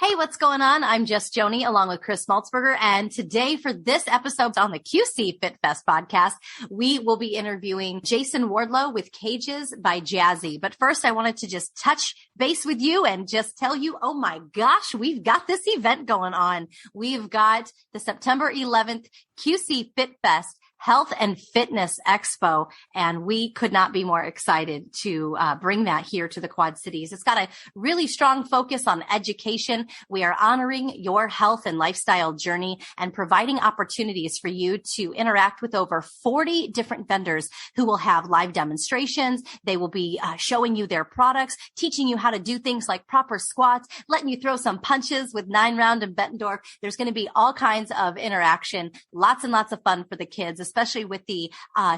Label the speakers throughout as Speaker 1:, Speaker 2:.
Speaker 1: Hey, what's going on? I'm just Joni along with Chris Maltsburger. And today for this episode on the QC FitFest podcast, we will be interviewing Jason Wardlow with Cages by Jazzy. But first, I wanted to just touch base with you and just tell you, oh my gosh, we've got this event going on. We've got the September 11th QC FitFest Health and Fitness Expo, and we could not be more excited to bring that here to the Quad Cities. It's got a really strong focus on education. We are honoring your health and lifestyle journey and providing opportunities for you to interact with over 40 different vendors who will have live demonstrations. They will be showing you their products, teaching you how to do things like proper squats, letting you throw some punches with 9-round and Bettendorf. There's going to be all kinds of interaction, lots and lots of fun for the kids, especially with the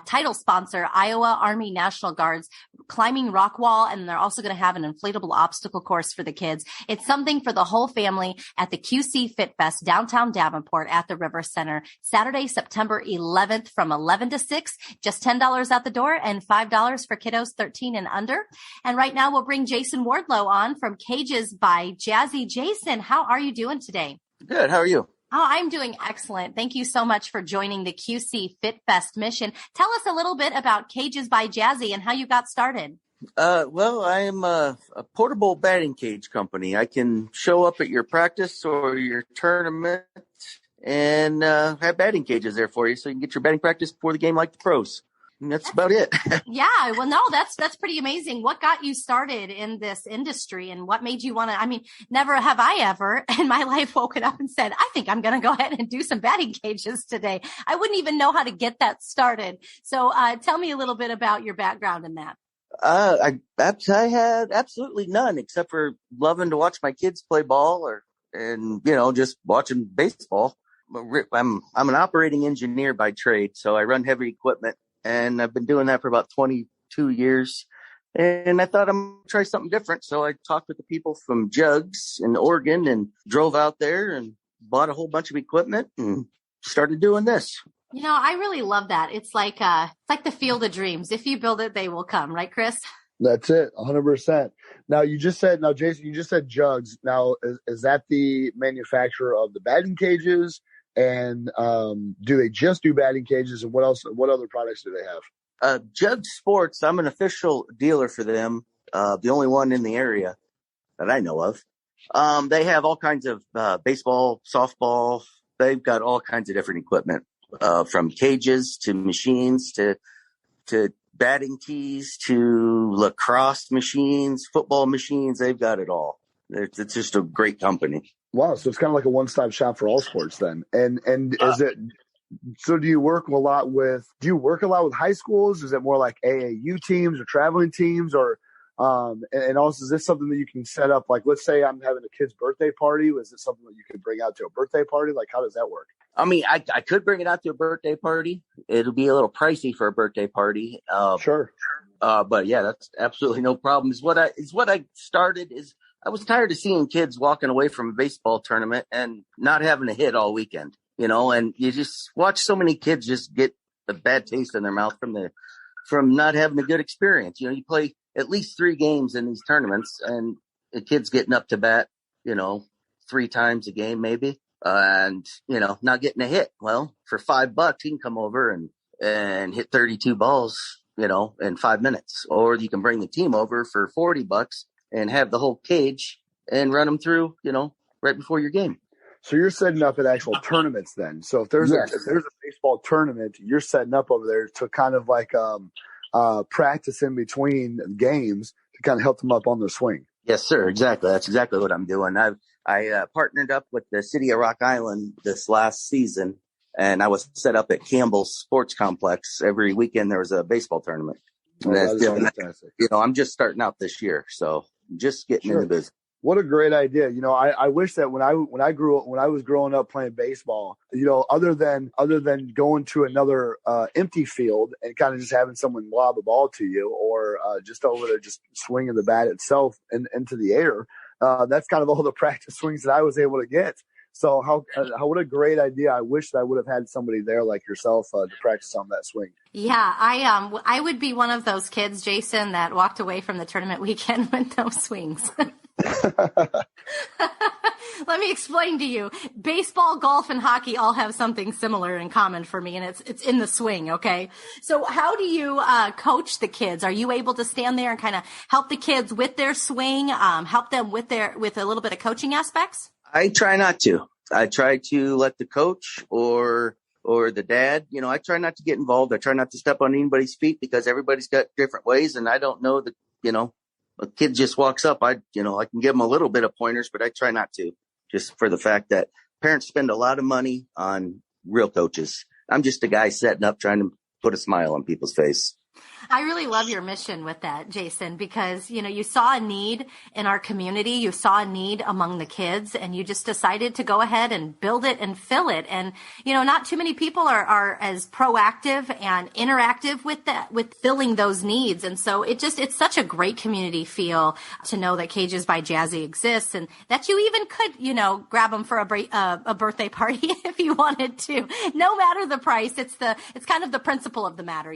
Speaker 1: title sponsor, Iowa Army National Guards, climbing rock wall. And they're also going to have an inflatable obstacle course for the kids. It's something for the whole family at the QC FitFest, downtown Davenport at the River Center, Saturday, September 11th from 11 to 6, just $10 out the door and $5 for kiddos 13 and under. And right now we'll bring Jason Wardlow on from Cages by Jazzy. Jason, how are you doing today?
Speaker 2: Good. How are you?
Speaker 1: Oh, I'm doing excellent. Thank you so much for joining the QC FitFest mission. Tell us a little bit about Cages by Jazzy and how you got started.
Speaker 2: Well, I am a portable batting cage company. I can show up at your practice or your tournament and have batting cages there for you so you can get your batting practice before the game like the pros. And that's about it.
Speaker 1: Yeah. Well, no, that's pretty amazing. What got you started in this industry and what made you want to, never have I ever in my life woken up and said, I think I'm going to go ahead and do some batting cages today. I wouldn't even know how to get that started. So tell me a little bit about your background in that.
Speaker 2: I had absolutely none except for loving to watch my kids play ball and just watching baseball. I'm an operating engineer by trade, so I run heavy equipment. And I've been doing that for about 22 years. And I thought I'm going to try something different. So I talked with the people from Jugs in Oregon and drove out there and bought a whole bunch of equipment and started doing this.
Speaker 1: I really love that. It's like the field of dreams. If you build it, they will come. Right, Chris?
Speaker 3: That's it. 100%. Now, Jason, you just said Jugs. Now, is that the manufacturer of the batting cages? And do they just do batting cages? And what else? What other products do they have?
Speaker 2: Jug Sports. I'm an official dealer for them. The only one in the area that I know of. They have all kinds of baseball, softball. They've got all kinds of different equipment, from cages to machines to batting tees to lacrosse machines, football machines. They've got it all. It's just a great company.
Speaker 3: Wow, so it's kind of like a one-stop shop for all sports then. And is it so do you work a lot with high schools? Is it more like AAU teams or traveling teams or and also is this something that you can set up, like let's say I'm having a kid's birthday party, is it something that you could bring out to a birthday party? Like how does that work?
Speaker 2: I could bring it out to a birthday party. It'll be a little pricey for a birthday party.
Speaker 3: Sure.
Speaker 2: But yeah, that's absolutely no problem. What I started is I was tired of seeing kids walking away from a baseball tournament and not having a hit all weekend, and you just watch so many kids just get a bad taste in their mouth from not having a good experience. You play at least 3 games in these tournaments and the kid's getting up to bat, 3 times a game maybe, and, not getting a hit. Well, for $5, he can come over and hit 32 balls, in 5 minutes, or you can bring the team over for $40 and have the whole cage and run them through, right before your game.
Speaker 3: So you're setting up at actual tournaments then. So if there's a baseball tournament, you're setting up over there to kind of like practice in between games to kind of help them up on their swing.
Speaker 2: Yes, sir. Exactly. That's exactly what I'm doing. I partnered up with the city of Rock Island this last season, and I was set up at Campbell's Sports Complex. Every weekend there was a baseball tournament.
Speaker 3: Oh, that is fantastic.
Speaker 2: I'm just starting out this year, so just getting into business.
Speaker 3: What a great idea. I wish that when I was growing up playing baseball, other than going to another empty field and kind of just having someone lob a ball to you or just over there, just swinging the bat itself into the air. That's kind of all the practice swings that I was able to get. So what a great idea. I wish that I would have had somebody there like yourself to practice on that swing.
Speaker 1: Yeah, I would be one of those kids, Jason, that walked away from the tournament weekend with no swings. Let me explain to you. Baseball, golf, and hockey all have something similar in common for me, and it's in the swing, okay? So how do you coach the kids? Are you able to stand there and kind of help the kids with their swing, help them with a little bit of coaching aspects?
Speaker 2: I try not to. I try to let the coach or the dad, I try not to get involved. I try not to step on anybody's feet because everybody's got different ways. And I don't know that, a kid just walks up. I can give them a little bit of pointers, but I try not to, just for the fact that parents spend a lot of money on real coaches. I'm just a guy setting up, trying to put a smile on people's face.
Speaker 1: I really love your mission with that, Jason, because, you saw a need in our community. You saw a need among the kids, and you just decided to go ahead and build it and fill it. And, not too many people are as proactive and interactive with that, with filling those needs. And so it's such a great community feel to know that Cages by Jazzy exists, and that you even could, grab them for a birthday party if you wanted to, no matter the price. It's kind of the principle of the matter,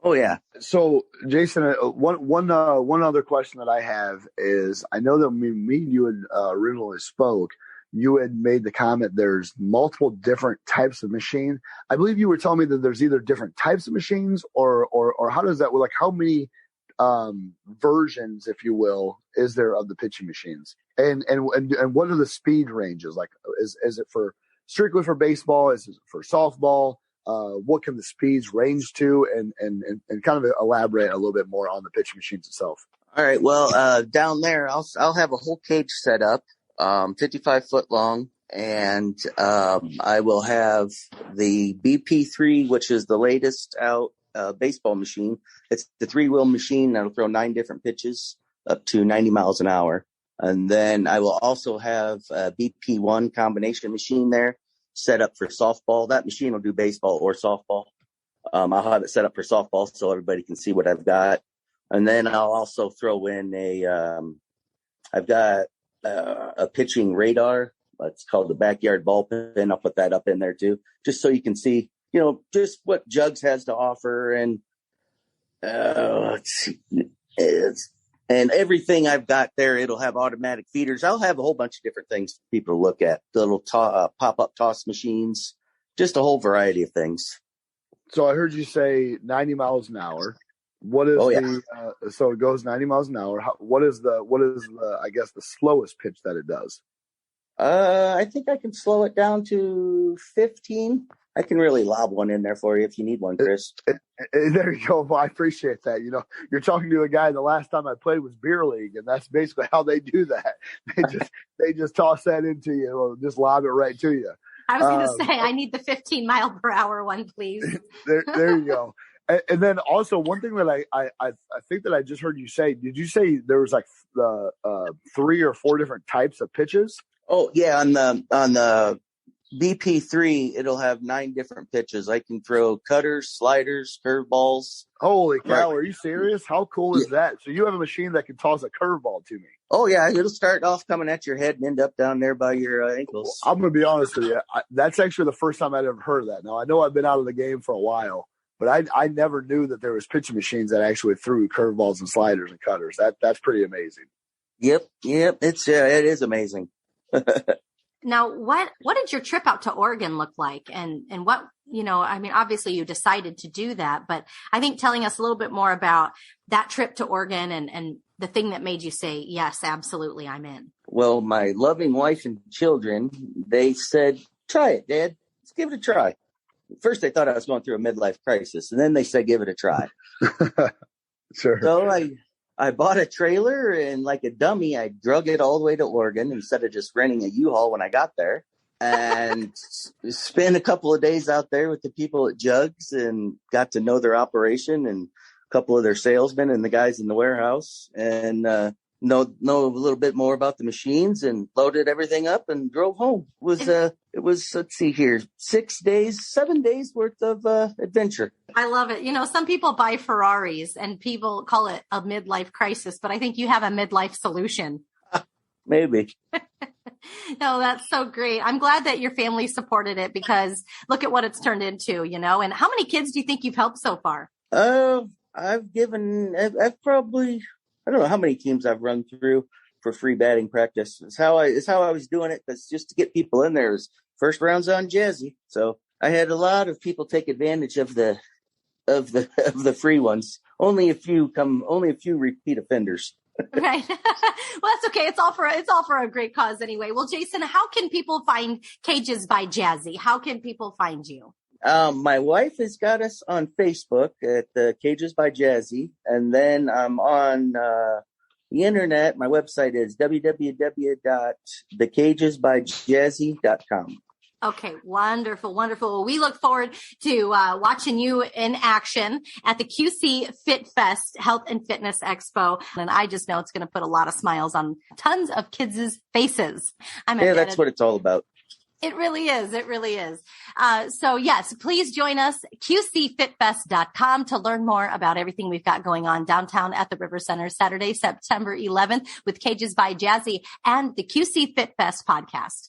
Speaker 3: Oh yeah. So Jason, one other question that I have is, I know that me and you had originally spoke. You had made the comment there's multiple different types of machine. I believe you were telling me that there's either different types of machines or how does that work? Like how many versions, if you will, is there of the pitching machines? And what are the speed ranges? Like is it strictly for baseball? Is it for softball? What can the speeds range to, and kind of elaborate a little bit more on the pitching machines itself.
Speaker 2: All right. Well, down there, I'll have a whole cage set up, 55 foot long, and I will have the BP3, which is the latest out baseball machine. It's the 3-wheel machine that'll throw 9 different pitches up to 90 miles an hour. And then I will also have a BP1 combination machine there, set up for softball. That machine will do baseball or softball. I'll have it set up for softball so everybody can see what I've got. And then I'll also throw in I've got a pitching radar. It's called the backyard bullpen. I'll put that up in there too, just so you can see, just what Jugs has to offer. And and everything I've got there, it'll have automatic feeders. I'll have a whole bunch of different things for people to look at. The little pop-up toss machines, just a whole variety of things.
Speaker 3: So I heard you say 90 miles an hour. What is so it goes 90 miles an hour. What is the I guess the slowest pitch that it does?
Speaker 2: I think I can slow it down to 15. I can really lob one in there for you if you need one, Chris.
Speaker 3: There you go. Well, I appreciate that. You're talking to a guy. The last time I played was beer league, and that's basically how they do that. They just toss that into you, or just lob it right to you.
Speaker 1: I was going to say, I need the 15 mile per hour one, please.
Speaker 3: There you go. And then also one thing that I think that I just heard you say. Did you say there was like the 3 or 4 different types of pitches?
Speaker 2: Oh yeah, on the BP3, it'll have 9 different pitches. I can throw cutters, sliders, curveballs.
Speaker 3: Holy cow, are you serious? How cool is that? So you have a machine that can toss a curveball to me.
Speaker 2: Oh, yeah. It'll start off coming at your head and end up down there by your ankles.
Speaker 3: I'm going to be honest with you. That's actually the first time I'd ever heard of that. Now, I know I've been out of the game for a while, but I never knew that there was pitching machines that actually threw curveballs and sliders and cutters. That's pretty amazing.
Speaker 2: Yep. It is amazing.
Speaker 1: Now, what did your trip out to Oregon look like? And what, obviously you decided to do that, but I think telling us a little bit more about that trip to Oregon and the thing that made you say, yes, absolutely, I'm in.
Speaker 2: Well, my loving wife and children, they said, try it, Dad. Let's give it a try. First, they thought I was going through a midlife crisis, and then they said, give it a try.
Speaker 3: Sure.
Speaker 2: So I bought a trailer, and like a dummy, I drug it all the way to Oregon instead of just renting a U-Haul when I got there, and spent a couple of days out there with the people at Jugs and got to know their operation and a couple of their salesmen and the guys in the warehouse, and know a little bit more about the machines, and loaded everything up and drove home. It was let's see here, 7 days worth of adventure.
Speaker 1: I love it. Some people buy Ferraris and people call it a midlife crisis, but I think you have a midlife solution.
Speaker 2: Maybe.
Speaker 1: No, that's so great. I'm glad that your family supported it, because look at what it's turned into, and how many kids do you think you've helped so far?
Speaker 2: I've probably, I don't know how many teams I've run through, for free batting practice. It's how I was doing it. That's just to get people in there. First round's on Jazzy. So I had a lot of people take advantage of the free ones. Only a few repeat offenders.
Speaker 1: Right. Well, that's okay. It's all for a great cause anyway. Well, Jason, how can people find Cages by Jazzy? How can people find you?
Speaker 2: My wife has got us on Facebook at Cages by Jazzy. And then I'm on the internet. My website is www.thecagesbyjazzy.com.
Speaker 1: Okay, wonderful, wonderful. Well, we look forward to watching you in action at the QC FitFest Health and Fitness Expo. And I just know it's going to put a lot of smiles on tons of kids' faces.
Speaker 2: That's what it's all about.
Speaker 1: It really is. It really is. So yes, please join us, QCFitFest.com, to learn more about everything we've got going on downtown at the River Center, Saturday, September 11th with Cages by Jazzy and the QC FitFest podcast.